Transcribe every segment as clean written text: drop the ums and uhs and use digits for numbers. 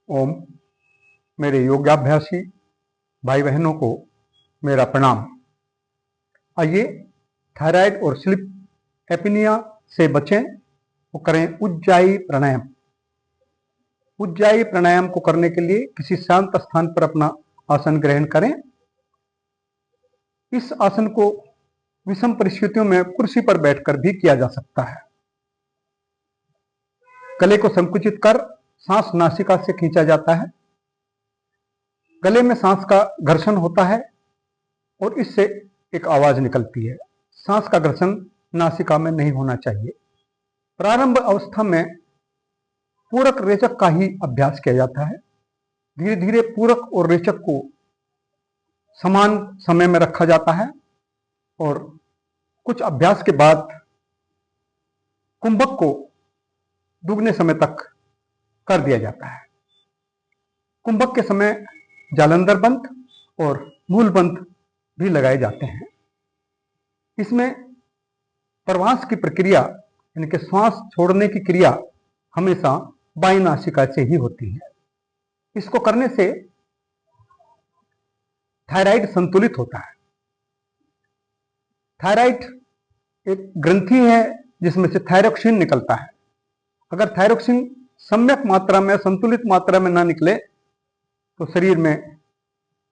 ओम। मेरे योगाभ्यासी भाई बहनों को मेरा प्रणाम। आइए थायराइड और स्लीप एपनिया से बचें तो करें उज्जाई प्राणायाम। उज्जाई प्राणायाम को करने के लिए किसी शांत स्थान पर अपना आसन ग्रहण करें। इस आसन को विषम परिस्थितियों में कुर्सी पर बैठकर भी किया जा सकता है। गले को संकुचित कर सांस नासिका से खींचा जाता है। गले में सांस का घर्षण होता है और इससे एक आवाज निकलती है। सांस का घर्षण नासिका में नहीं होना चाहिए। प्रारंभ अवस्था में पूरक रेचक का ही अभ्यास किया जाता है। धीरे धीरे पूरक और रेचक को समान समय में रखा जाता है और कुछ अभ्यास के बाद कुंभक को दुगने समय तक कर दिया जाता है। कुंभक के समय जालंधर बंध और मूल बंध भी लगाए जाते हैं। इसमें प्रवास की प्रक्रिया यानी कि श्वास छोड़ने की क्रिया हमेशा बाईं नासिका से ही होती है। इसको करने से थायराइड संतुलित होता है। थायराइड एक ग्रंथि है जिसमें से थायरोक्सिन निकलता है। अगर थायरोक्सिन सम्यक मात्रा में, संतुलित मात्रा में ना निकले तो शरीर में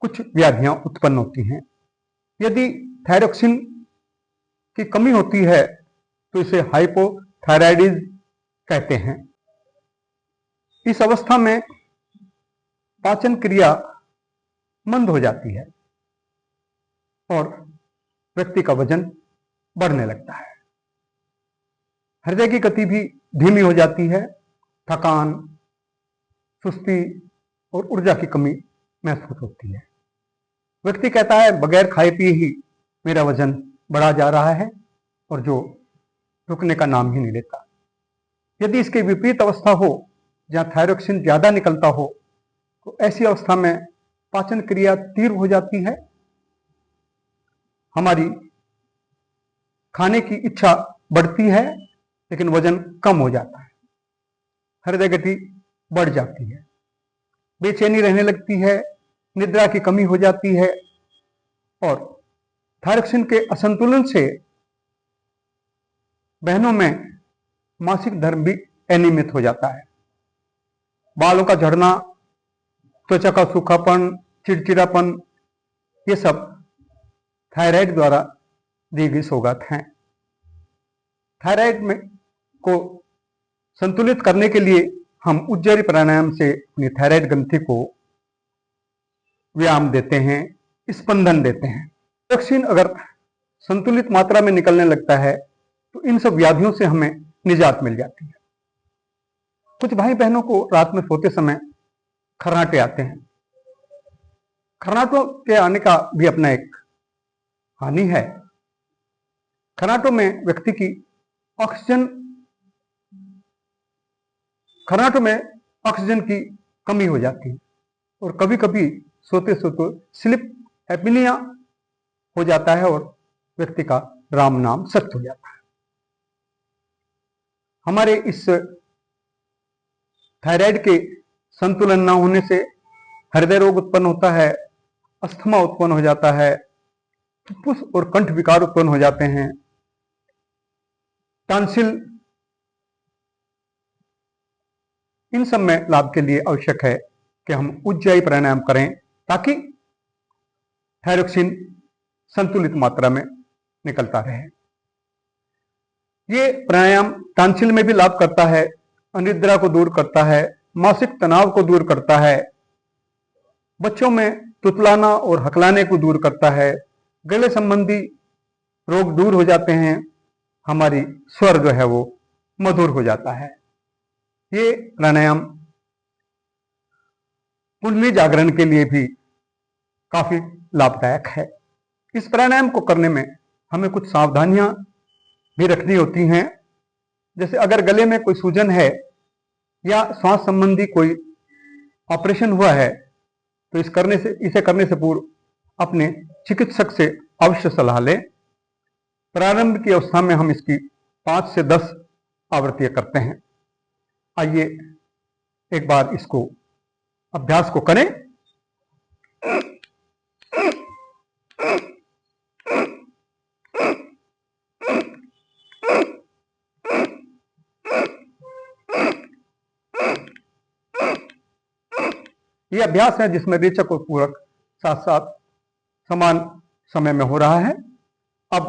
कुछ व्याधियां उत्पन्न होती हैं। यदि थायरोक्सिन की कमी होती है तो इसे हाइपोथायराइडिज्म कहते हैं। इस अवस्था में पाचन क्रिया मंद हो जाती है और व्यक्ति का वजन बढ़ने लगता है। हृदय की गति भी धीमी हो जाती है। थकान, सुस्ती और ऊर्जा की कमी महसूस होती है। व्यक्ति कहता है बगैर खाए पिए ही मेरा वजन बढ़ा जा रहा है और जो रुकने का नाम ही नहीं लेता। यदि इसके विपरीत अवस्था हो जहां थायरोक्सिन ज्यादा निकलता हो तो ऐसी अवस्था में पाचन क्रिया तीव्र हो जाती है। हमारी खाने की इच्छा बढ़ती है लेकिन वजन कम हो जाता है। हृदय गति बढ़ जाती है। बेचैनी रहने लगती है। निद्रा की कमी हो जाती है और थायरोक्सिन के असंतुलन से बहनों में मासिक धर्म भी अनियमित हो जाता है। बालों का झड़ना, त्वचा का सूखापन, चिड़चिड़ापन, ये सब थायराइड द्वारा दी गई सौगात हैं। थायराइड में को संतुलित करने के लिए हम उज्जैरी प्राणायाम से अपनी थायराइड ग्रंथि को व्यायाम देते हैं, स्पंदन देते हैं। थायरोक्सिन अगर संतुलित मात्रा में निकलने लगता है तो इन सब व्याधियों से हमें निजात मिल जाती है। कुछ भाई बहनों को रात में सोते समय खर्राटे आते हैं। खर्राटों के आने का भी अपना एक हानि है। खर्राटों में व्यक्ति की ऑक्सीजन की कमी हो जाती है और कभी कभी सोते सोते स्लीप एपनिया हो जाता है और व्यक्ति का राम नाम सत्य हो जाता है। हमारे इस थायराइड के संतुलन न होने से हृदय रोग उत्पन्न होता है, अस्थमा उत्पन्न हो जाता है, फुफ्फुस और कंठ विकार उत्पन्न हो जाते हैं, टॉन्सिल। इन सब में लाभ के लिए आवश्यक है कि हम उज्जाई प्राणायाम करें ताकि थायरोक्सिन संतुलित मात्रा में निकलता रहे। ये प्राणायाम टॉन्सिल में भी लाभ करता है, अनिद्रा को दूर करता है, मानसिक तनाव को दूर करता है, बच्चों में तुतलाना और हकलाने को दूर करता है, गले संबंधी रोग दूर हो जाते हैं, हमारी स्वर जो है वो मधुर हो जाता है। ये प्राणायाम कुंडली जागरण के लिए भी काफी लाभदायक है। इस प्राणायाम को करने में हमें कुछ सावधानियां भी रखनी होती हैं। जैसे अगर गले में कोई सूजन है या श्वास संबंधी कोई ऑपरेशन हुआ है तो इसे करने से पूर्व अपने चिकित्सक से अवश्य सलाह लें। प्रारंभ की अवस्था में हम इसकी 5 से 10 आवृत्तियां करते हैं। आइए एक बार इसको अभ्यास को करें। यह अभ्यास है जिसमें रेचक और पूरक साथ साथ समान समय में हो रहा है। अब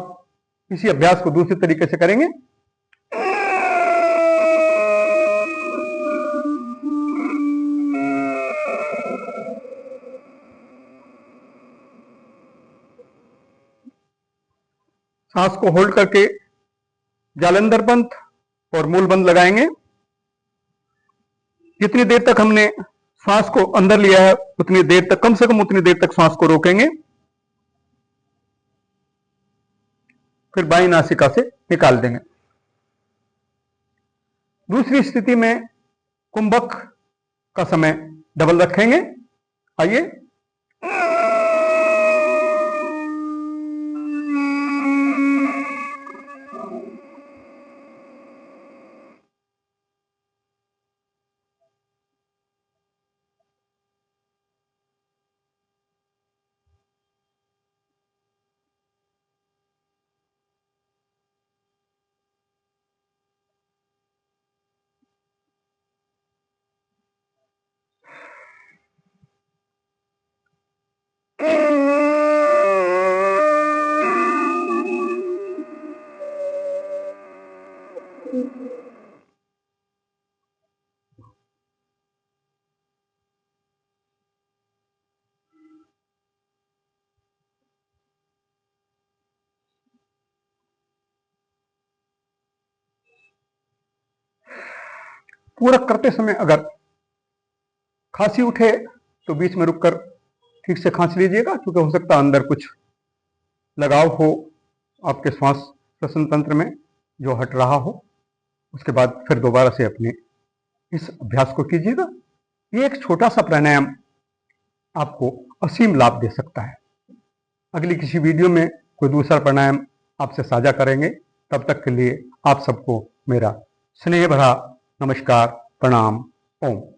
इसी अभ्यास को दूसरे तरीके से करेंगे। सांस को होल्ड करके जालंधर बंद और मूल बंद लगाएंगे। जितनी देर तक हमने सांस को अंदर लिया है उतनी देर तक, कम से कम उतनी देर तक सांस को रोकेंगे, फिर बाईं नासिका से निकाल देंगे। दूसरी स्थिति में कुंभक का समय डबल रखेंगे। आइए, पूरक करते समय अगर खांसी उठे तो बीच में रुककर ठीक से खांस लीजिएगा, क्योंकि हो सकता है अंदर कुछ लगाव हो आपके श्वास श्वसन तंत्र में जो हट रहा हो। उसके बाद फिर दोबारा से अपने इस अभ्यास को कीजिएगा। ये एक छोटा सा प्राणायाम आपको असीम लाभ दे सकता है। अगली किसी वीडियो में कोई दूसरा प्राणायाम आपसे साझा करेंगे। तब तक के लिए आप सबको मेरा स्नेह भरा नमस्कार, प्रणाम, ओम।